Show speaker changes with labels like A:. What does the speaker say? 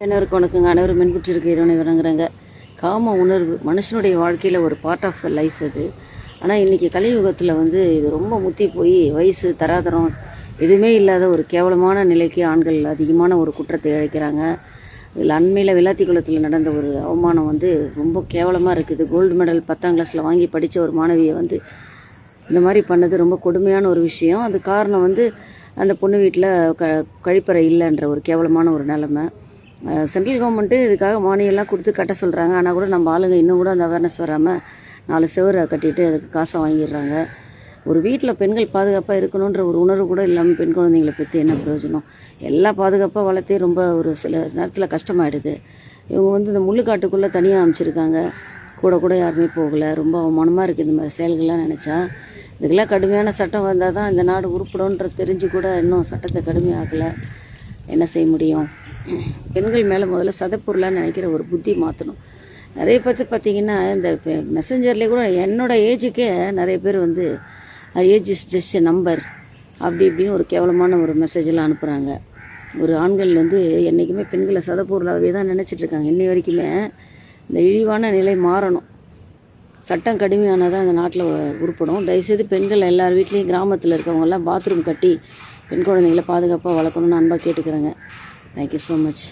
A: அனைவருக்கு வணக்கங்க. அனைவரும் மென்புற்றிருக்க இறைவனை வணங்குறாங்க. காம உணர்வு மனுஷனுடைய வாழ்க்கையில் ஒரு பார்ட் ஆஃப் த லைஃப் அது. ஆனால் இன்றைக்கி கலியுகத்தில் இது ரொம்ப முத்தி போய் வயசு தராதரம் எதுவுமே இல்லாத ஒரு கேவலமான நிலைக்கு ஆண்கள் அதிகமான ஒரு குற்றத்தை இழைக்கிறாங்க. இதில் அண்மையில் விளாத்திக்குளத்தில் நடந்த ஒரு அவமானம் ரொம்ப கேவலமாக இருக்குது. கோல்டு மெடல் 10ஆம் கிளாஸில் வாங்கி படித்த ஒரு மாணவியை இந்த மாதிரி பண்ணது ரொம்ப கொடுமையான ஒரு விஷயம். அது காரணம் அந்த பொண்ணு வீட்டில் கழிப்பறை இல்லைன்ற ஒரு கேவலமான ஒரு நிலைமை. சென்ட்ரல் கவர்மெண்ட்டு இதுக்காக மானியெல்லாம் கொடுத்து கட்ட சொல்கிறாங்க. ஆனால் கூட நம்ம ஆளுங்க இன்னும் கூட அந்த அவேர்னஸ் வராமல் 4 செவரை கட்டிட்டு அதுக்கு காசை வாங்கிடுறாங்க. ஒரு வீட்டில் பெண்கள் பாதுகாப்பாக இருக்கணுன்ற ஒரு உணர்வு கூட இல்லாமல் பெண் குழந்தைங்களை பற்றி என்ன பிரயோஜனம்? எல்லாம் பாதுகாப்பாக வளர்த்தே ரொம்ப ஒரு சில நேரத்தில் கஷ்டமாயிடுது. இவங்க இந்த முள்ளுக்காட்டுக்குள்ளே தனியாக அமைச்சிருக்காங்க. கூட யாருமே போகலை. ரொம்ப அவமானமாக இருக்குது இந்த மாதிரி செயல்கள்லாம் நினச்சா. இதுக்கெல்லாம் கடுமையான சட்டம் வந்தால் தான் இந்த நாடு உருப்படன்றது தெரிஞ்சு கூட இன்னும் சட்டத்தை கடுமையாகலை. என்ன செய்ய முடியும்? பெண்கள் மேலே முதல்ல சதப்பொருளாக நினைக்கிற ஒரு புத்தி மாற்றணும். நிறைய பேர் பார்த்திங்கன்னா இந்த மெசஞ்சர்லேயே கூட என்னோடய ஏஜுக்கே நிறைய பேர் age is just a number அப்படி இப்படின்னு ஒரு கேவலமான ஒரு மெசேஜெல்லாம் அனுப்புகிறாங்க. ஒரு ஆண்கள் என்றைக்குமே பெண்களை சதப்பொருளாகவே தான் நினச்சிட்ருக்காங்க. இன்னை வரைக்குமே இந்த இழிவான நிலை மாறணும். சட்டம் கடுமையானதான் அந்த நாட்டில் உருப்படும். தயவுசெய்து பெண்கள் எல்லார் வீட்லேயும் கிராமத்தில் இருக்கவங்கெல்லாம் பாத்ரூம் கட்டி பெண் குழந்தைகளை பாதுகாப்பாக வளர்க்கணும்னு அன்பாக கேட்டுக்கிறேங்க. Thank you so much.